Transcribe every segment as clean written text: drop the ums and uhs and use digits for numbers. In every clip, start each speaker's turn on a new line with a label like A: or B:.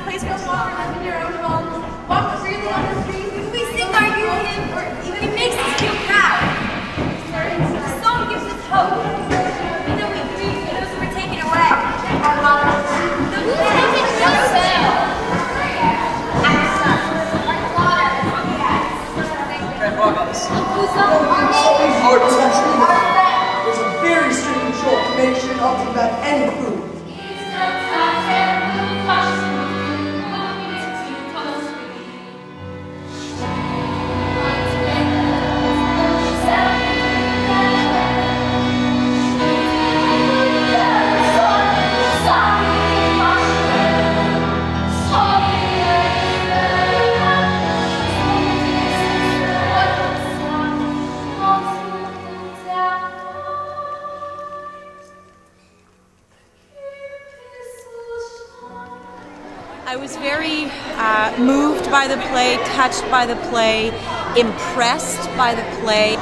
A: place for us to walk around in your own home, walk freely on the streets. We sing our union, or even it makes us feel proud. The song gives us hope. And then we grieve for those who were taken away. Our mothers. Those who were taken away.
B: There's a very strict control to make sure not to have any food.
C: I was very moved by the play, touched by the play, impressed by the play.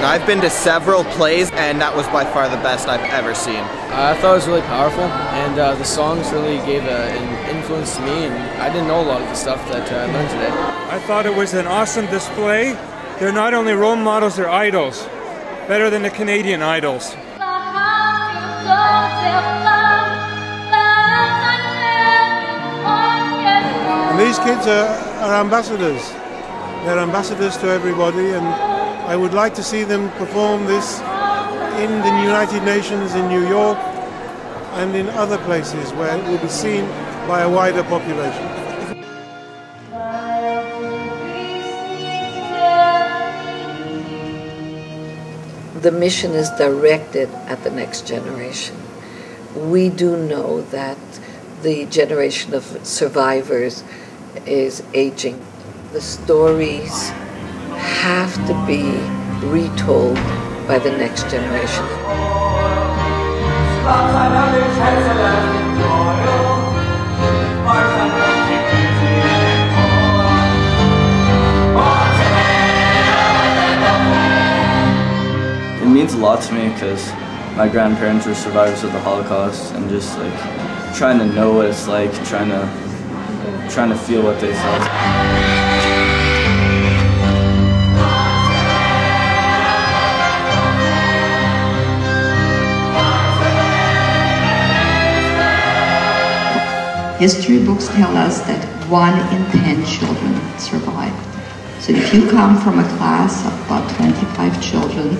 D: I've been to several plays, and that was by far the best I've ever seen.
E: I thought it was really powerful, and the songs really gave an influence to me, and I didn't know a lot of the stuff that I learned today.
F: I thought it was an awesome display. They're not only role models, they're idols. Better than the Canadian idols.
G: And these kids are ambassadors. They're ambassadors to everybody, and I would like to see them perform this in the United Nations in New York and in other places where it will be seen by a wider population.
H: The mission is directed at the next generation. We do know that the generation of survivors is aging. The stories have to be retold by the next generation.
I: It means a lot to me because my grandparents were survivors of the Holocaust, and just like trying to know what it's like, trying to feel what they felt.
J: History books tell us that 1 in 10 children survive. So if you come from a class of about 25 children,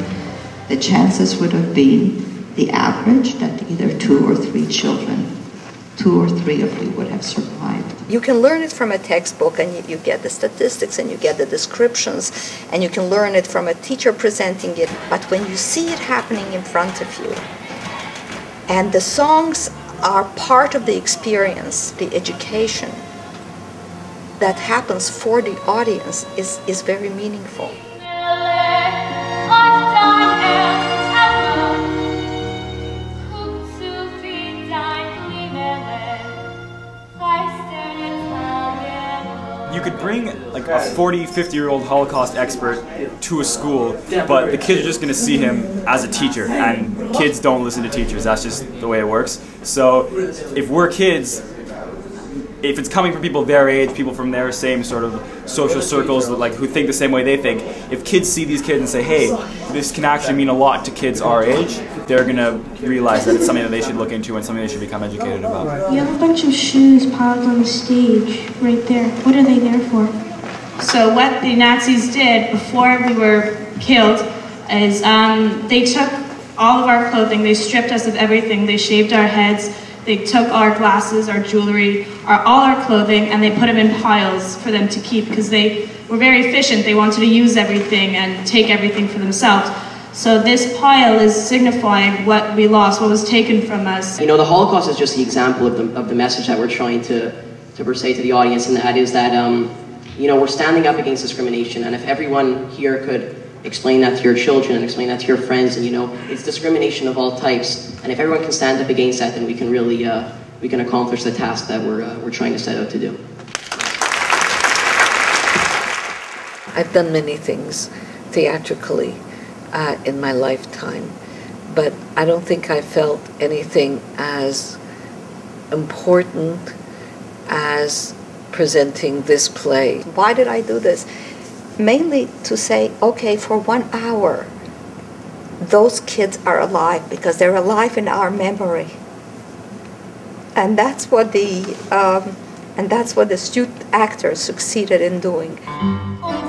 J: the chances would have been the average that either 2 or 3 children, 2 or 3 of you would have survived.
H: You can learn it from a textbook, and you get the statistics and you get the descriptions, and you can learn it from a teacher presenting it, but when you see it happening in front of you, and the songs are part of the experience, the education that happens for the audience is very meaningful.
K: You could bring like a 40, 50-year-old Holocaust expert to a school, but the kids are just going to see him as a teacher, and kids don't listen to teachers. That's just the way it works. So if we're kids, if it's coming from people their age, people from their same sort of social circles, like who think the same way they think, if kids see these kids and say, hey, this can actually mean a lot to kids our age, they're going to realize that it's something that they should look into and something they should become educated about.
L: You have a bunch of shoes piled on the stage right there. What are they there for?
M: So what the Nazis did before we were killed is they took all of our clothing, they stripped us of everything, they shaved our heads, they took our glasses, our jewelry, all our clothing, and they put them in piles for them to keep because they were very efficient. They wanted to use everything and take everything for themselves. So this pile is signifying what we lost, what was taken from us.
N: You know, the Holocaust is just the example of the message that we're trying to say to the audience, and that is that, you know, we're standing up against discrimination, and if everyone here could explain that to your children and explain that to your friends, and you know, it's discrimination of all types, and if everyone can stand up against that, then we can really we can accomplish the task that we're trying to set out to do.
H: I've done many things theatrically in my lifetime, but I don't think I felt anything as important as presenting this play. Why did I do this? Mainly to say, okay, for 1 hour, those kids are alive because they're alive in our memory. And that's what the student actors succeeded in doing.
A: Oh